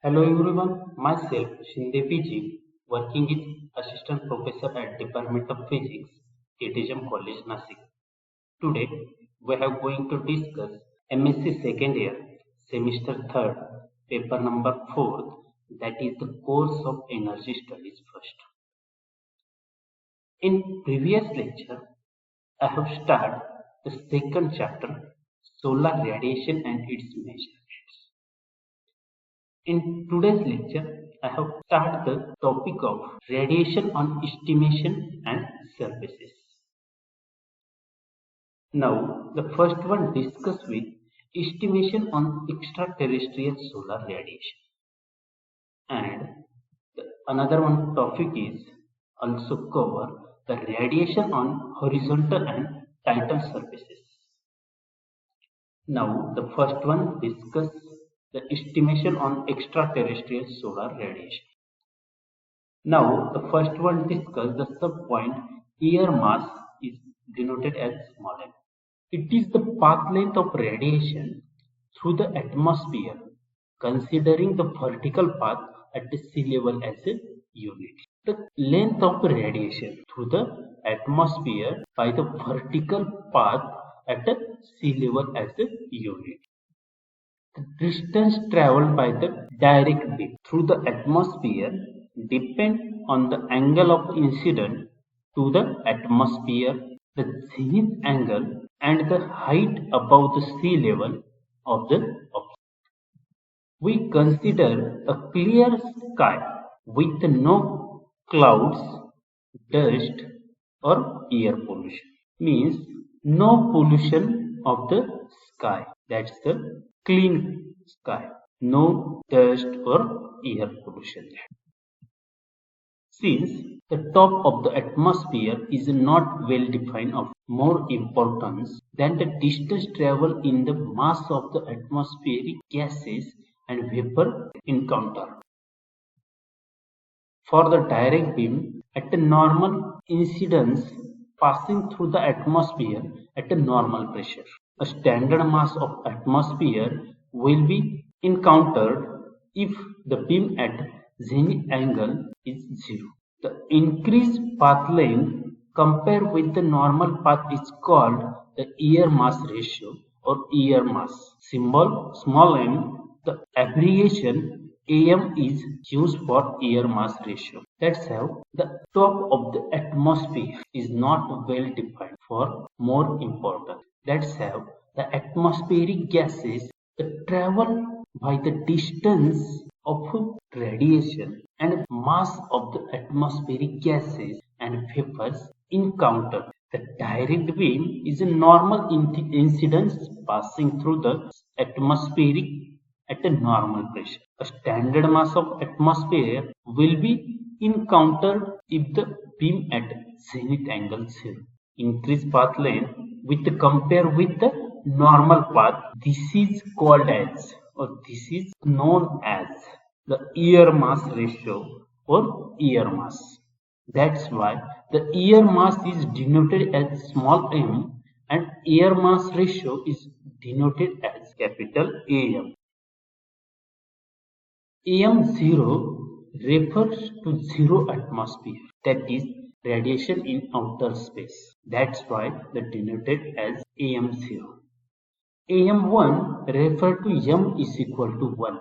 Hello everyone, myself Shinde PG, working as Assistant Professor at Department of Physics, TTGM College, Nasik. Today, we are going to discuss MSc second year, semester 3rd, paper number 4th, that is the course of energy studies first. In previous lecture, I have started the second chapter, solar radiation and its measurements. In today's lecture, I have started the topic of radiation on estimation and services. Now, the first one discuss with estimation on extraterrestrial solar radiation. And another one topic is also cover the radiation on horizontal and tidal surfaces. Now, the first one discuss the estimation on extraterrestrial solar radiation. Now, the first one discuss the subpoint air mass is denoted as small m. It is the path length of radiation through the atmosphere, considering the vertical path at the sea level as a unit. The length of radiation through the atmosphere by the vertical path at the sea level as a unit. The distance traveled by the direct beam through the atmosphere depends on the angle of incidence to the atmosphere, the zenith angle, and the height above the sea level of the object. We consider a clear sky with no clouds, dust, or air pollution. Means no pollution of the sky. That's the clean sky. No dust or air pollution. Since the top of the atmosphere is not well defined, of more importance than the distance traveled in the mass of the atmospheric gases and vapor encounter. For the direct beam at a normal incidence passing through the atmosphere at a normal pressure, a standard mass of atmosphere will be encountered if the beam at zenith angle is 0. The increased path length compared with the normal path is called the air mass ratio or air mass. Symbol small m, the abbreviation AM is used for air mass ratio. That's how the top of the atmosphere is not well defined for more important. That's how the atmospheric gases travel by the distance of radiation and mass of the atmospheric gases and vapors encounter. The direct beam is a normal incidence passing through the atmospheric at a normal pressure. A standard mass of atmosphere will be encountered if the beam at zenith angle 0. Increased path length with compare with the normal path. This is called as, or this is known as, the air mass ratio or air mass. That's why the air mass is denoted as small m and air mass ratio is denoted as capital AM. AM0 refers to zero atmosphere, that is radiation in outer space. That's why they denoted as AM0. AM1 refer to m is equal to 1,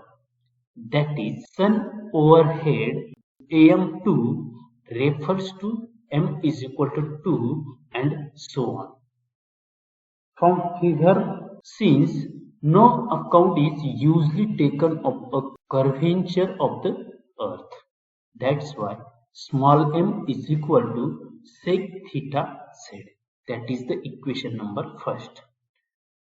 that is sun overhead. AM2 refers to m is equal to 2 and so on. From figure, since no account is usually taken of a curvature of the earth, that's why small m is equal to sec theta z. That is the equation number first.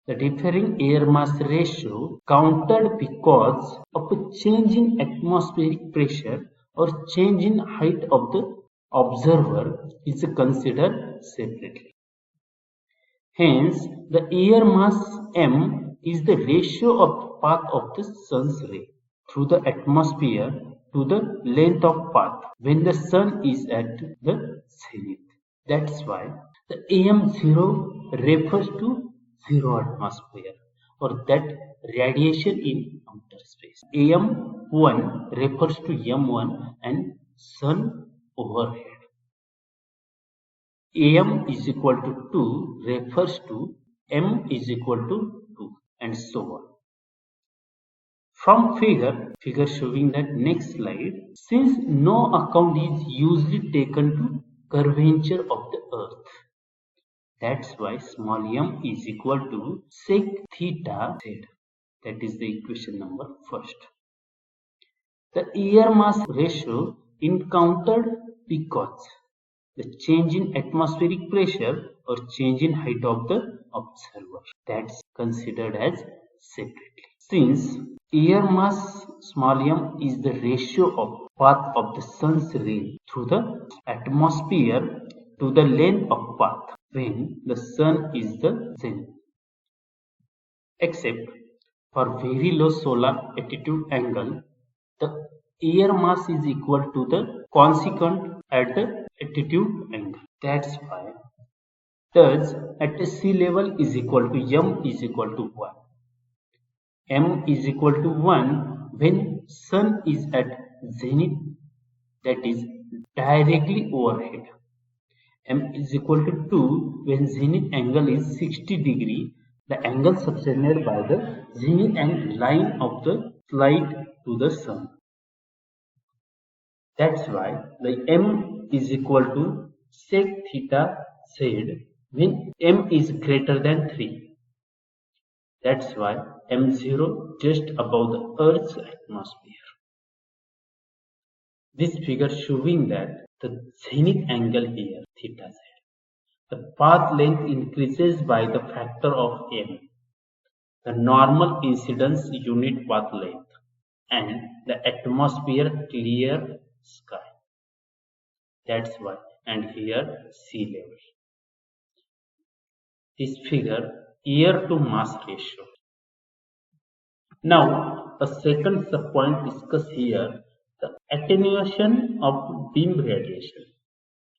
The differing air mass ratio counted because of a change in atmospheric pressure or change in height of the observer is considered separately. Hence, the air mass m is the ratio of path of the sun's ray through the atmosphere to the length of path when the sun is at the zenith. That's why the AM0 refers to zero atmosphere or that radiation in outer space. AM 1 refers to M1 and Sun overhead. AM is equal to 2 refers to M is equal to 2 and so on. From figure showing that next slide, since no account is usually taken to curvature of the earth, that's why small m is equal to sec theta z. That is the equation number first. The air mass ratio encountered because the change in atmospheric pressure or change in height of the observer. That's considered as separately. Since air mass small m is the ratio of path of the sun's ray through the atmosphere to the length of path when the sun is the zenith. Except for very low solar attitude angle, the air mass is equal to the consequent at the attitude angle. That's why thus at a sea level is equal to m is equal to 1. M is equal to 1 when sun is at zenith, that is directly overhead. M is equal to 2 when zenith angle is 60 degree, the angle subtended by the zenith and line of the slide to the sun. That's why the M is equal to sec theta z when M is greater than 3. That's why M0 just above the Earth's atmosphere. This figure showing that the zenith angle here, theta z, the path length increases by the factor of m, the normal incidence unit path length, and the atmosphere clear sky. That's why, and here sea level. This figure air to mass ratio. Now, a second subpoint discussed here, the attenuation of beam radiation.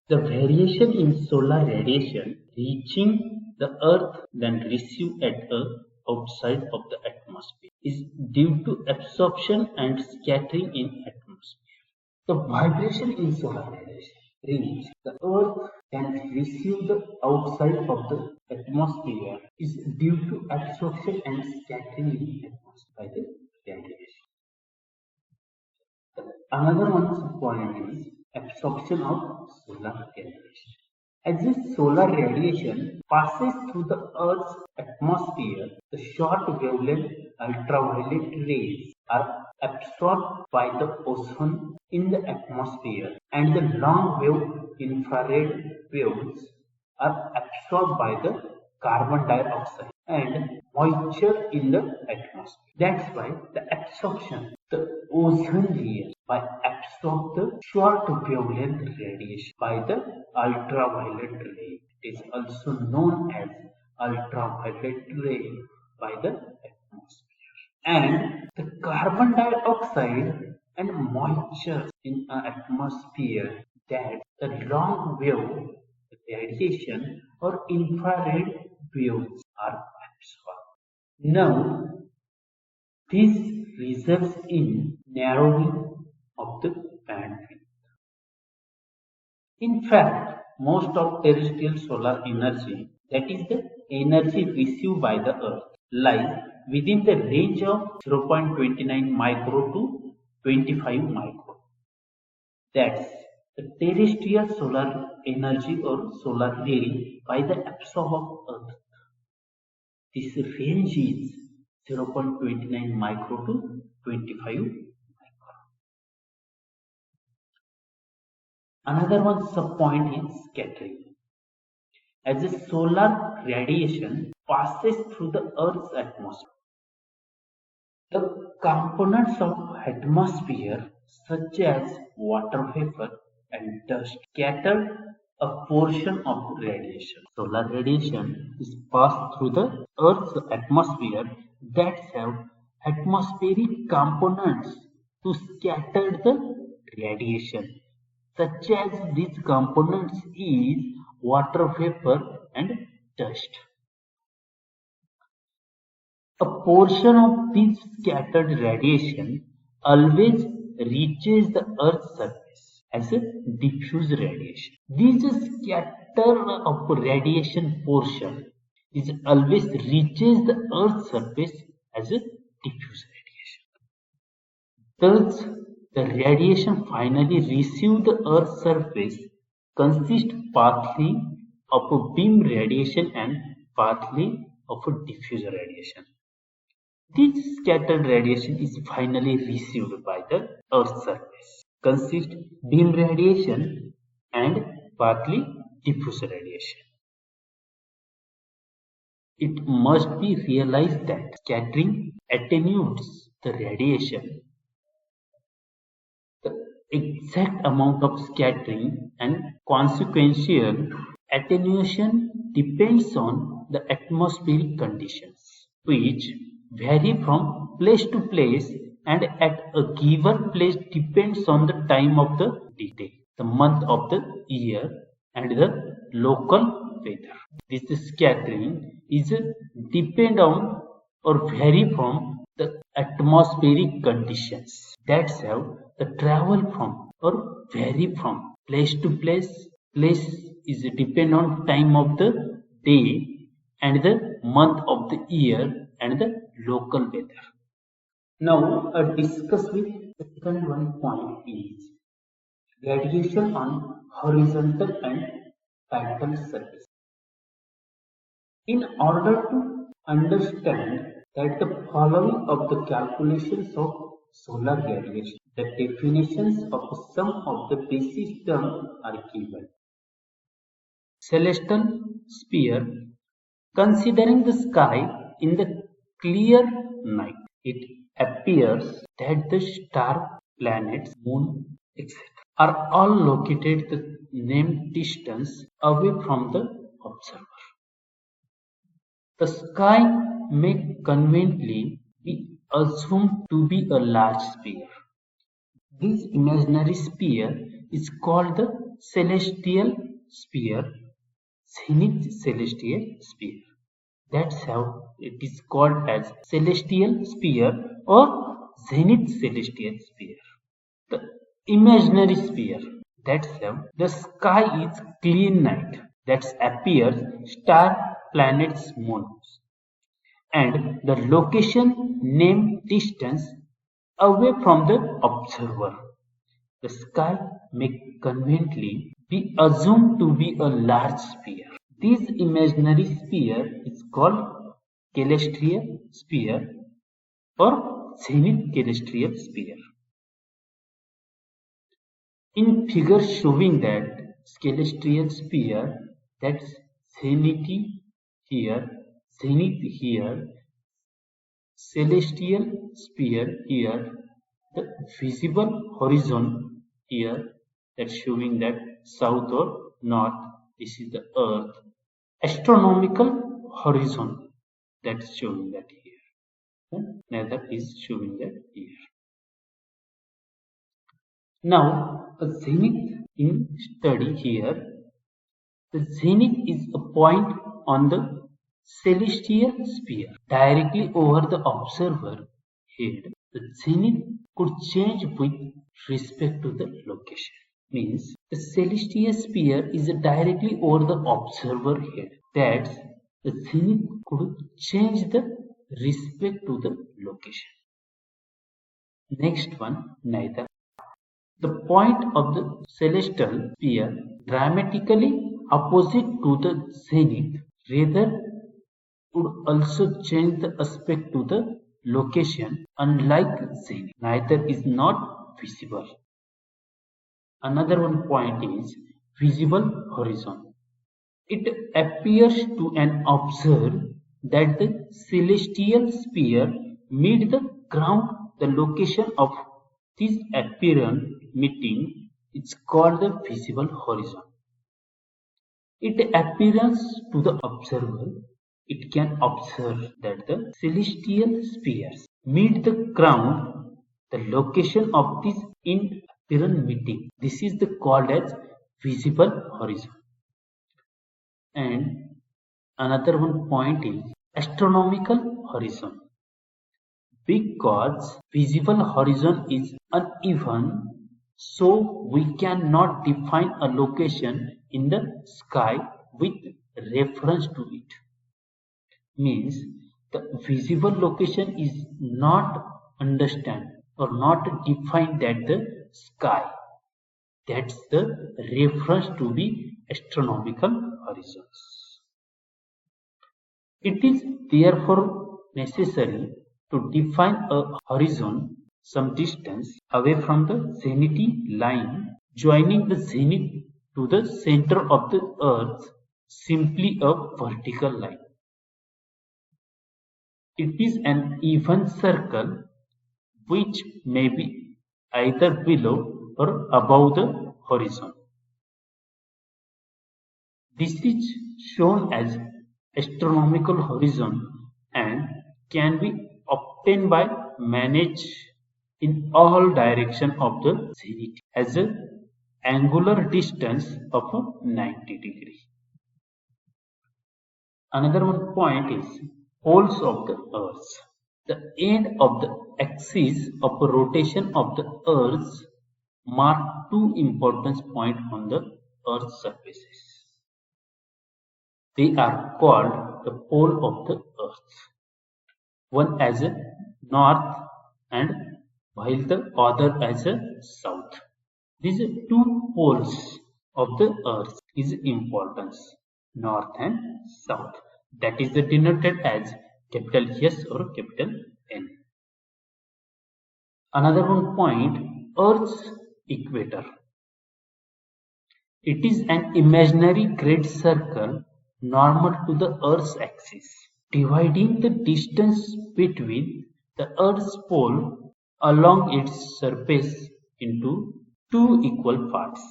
The variation in solar radiation reaching the earth than received at the outside of the atmosphere is due to absorption and scattering in atmosphere. The vibration in solar radiation reach the earth and receive the outside of the atmosphere is due to absorption and scattering in atmosphere by the radiation. Another one point is absorption of solar radiation. As the solar radiation passes through the Earth's atmosphere, the short wavelength ultraviolet rays are absorbed by the ozone in the atmosphere, and the long wave infrared waves are absorbed by the carbon dioxide and moisture in the atmosphere. That's why the absorption, the ozone layer by absorb the short wavelength radiation by the ultraviolet ray. It is also known as ultraviolet ray by the atmosphere. And the carbon dioxide and moisture in an atmosphere, that the long wave radiation or infrared waves are absorbed. Now, this results in narrowing of the bandwidth. In fact, most of terrestrial solar energy, that is the energy received by the Earth, lies within the range of 0.29 micro to 25 micro. That's the terrestrial solar energy or solar ray by the absorb of Earth. This range is 0.29 micro to 25 micro. Another one subpoint is scattering. As the solar radiation passes through the Earth's atmosphere, the components of atmosphere such as water vapor and dust scatter a portion of radiation. Solar radiation is passed through the Earth's atmosphere that have atmospheric components to scatter the radiation. Such as these components is water vapor and dust. A portion of this scattered radiation always reaches the Earth's surface as a diffuse radiation. This scatter of radiation portion is always reaches the Earth's surface as a diffuse radiation. Thus, the radiation finally received the Earth's surface consists partly of a beam radiation and partly of a diffuse radiation. This scattered radiation is finally received by the Earth's surface, consists beam radiation and partly diffuse radiation. It must be realized that scattering attenuates the radiation. The exact amount of scattering and consequential attenuation depends on the atmospheric conditions, which vary from place to place and at a given place depends on the time of the day, the month of the year, and the local weather. This scattering is depend on or vary from the atmospheric conditions that have the travel from or vary from place to place. Place is depend on time of the day and the month of the year and the local weather. Now discuss with the second one point is radiation on horizontal and parietal surface. In order to understand that the following of the calculations of solar radiation, the definitions of some of the basic terms are given. Celestial sphere, considering the sky in the clear night, it appears that the star, planets, moon, etc. are all located the named distance away from the observer. The sky may conveniently be assumed to be a large sphere. This imaginary sphere is called the celestial sphere, zenith celestial sphere. That's how it is called as celestial sphere or zenith celestial sphere. The imaginary sphere, that's how the sky is clean night, that appears star, planets, moons, and the location named distance away from the observer. The sky may conveniently be assumed to be a large sphere. This imaginary sphere is called celestial sphere or zenith celestial sphere. In figure showing that celestial sphere, that's zenith here, zenith here, celestial sphere here, the visible horizon here, that's showing that south or north, this is the earth, astronomical horizon, that's showing that here, and another is showing that here. Now, a zenith in study here, the zenith is a point on the celestial sphere directly over the observer head. The zenith could change with respect to the location. Means the celestial sphere is directly over the observer head. That's the zenith could change the respect to the location. Next one, neither. The point of the celestial sphere dramatically opposite to the zenith rather would also change the aspect to the location. Unlike zenith, neither is not visible. Another one point is visible horizon. It appears to an observer that the celestial sphere meet the ground. The location of this apparent meeting is called the visible horizon. It appears to the observer, it can observe that the celestial spheres meet the ground, the location of this inapparent meeting. This is called as visible horizon. And another one point is astronomical horizon. Because visible horizon is uneven, so we cannot define a location in the sky with reference to it. Means the visible location is not understand or not defined at the sky. That's the reference to the astronomical horizons. It is therefore necessary to define a horizon some distance away from the zenith line, joining the zenith to the center of the earth, simply a vertical line. It is an even circle which may be either below or above the horizon. This is shown as astronomical horizon and can be obtained by manage in all direction of the zenith as an angular distance of 90 degree. Another one point is poles of the earth. The end of the axis of rotation of the earth mark two important points on the earth's surfaces. They are called the pole of the earth. One as a north and while the other as a south. These two poles of the earth is importance, north and south. That is denoted as capital S or capital N. Another one point, Earth's equator. It is an imaginary great circle normal to the Earth's axis, dividing the distance between the Earth's pole along its surface into two equal parts.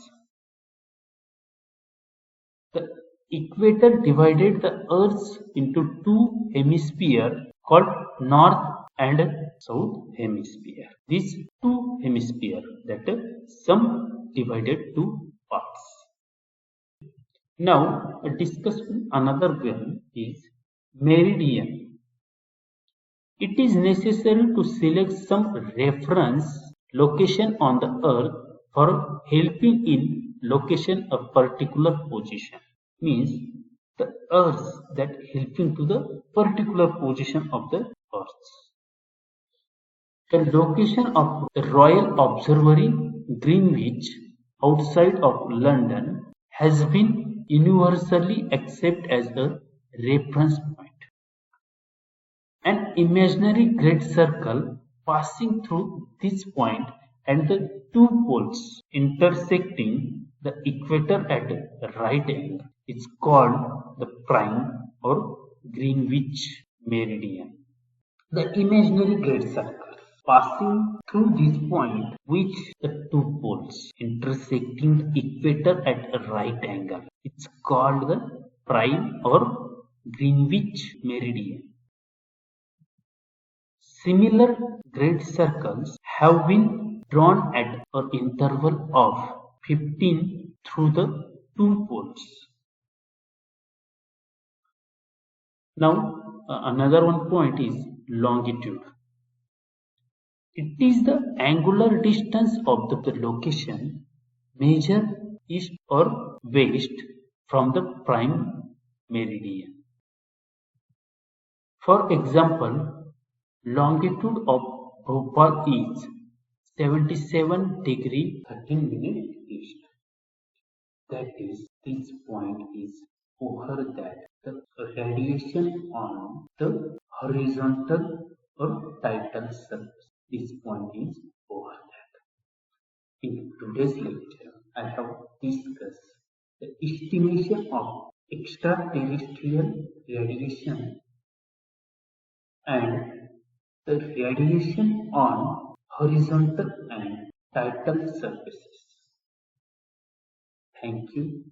The equator divided the Earth into two hemispheres called North and South Hemisphere. These two hemispheres that some divided two parts. Now discuss another one is meridian. It is necessary to select some reference location on the earth for helping in location a particular position. Means the earth that helping to the particular position of the earth. The location of the Royal Observatory, Greenwich, outside of London, has been universally accepted as a reference point. An imaginary great circle passing through this point and the two poles intersecting the equator at a right angle is called the prime or Greenwich meridian. The imaginary great circle passing through this point which the two poles intersecting the equator at a right angle. It's called the prime or Greenwich meridian. Similar great circles have been drawn at an interval of 15 through the two poles. Now another one point is longitude. It is the angular distance of the location measured east or west from the prime meridian. For example, longitude of Bhopal is 77 degree 13 minutes east. That is, this point is over that the radiation on the horizontal or tidal surface. This point is over that. In today's lecture, I have discussed the estimation of extra-terrestrial radiation and the radiation on horizontal and tidal surfaces. Thank you.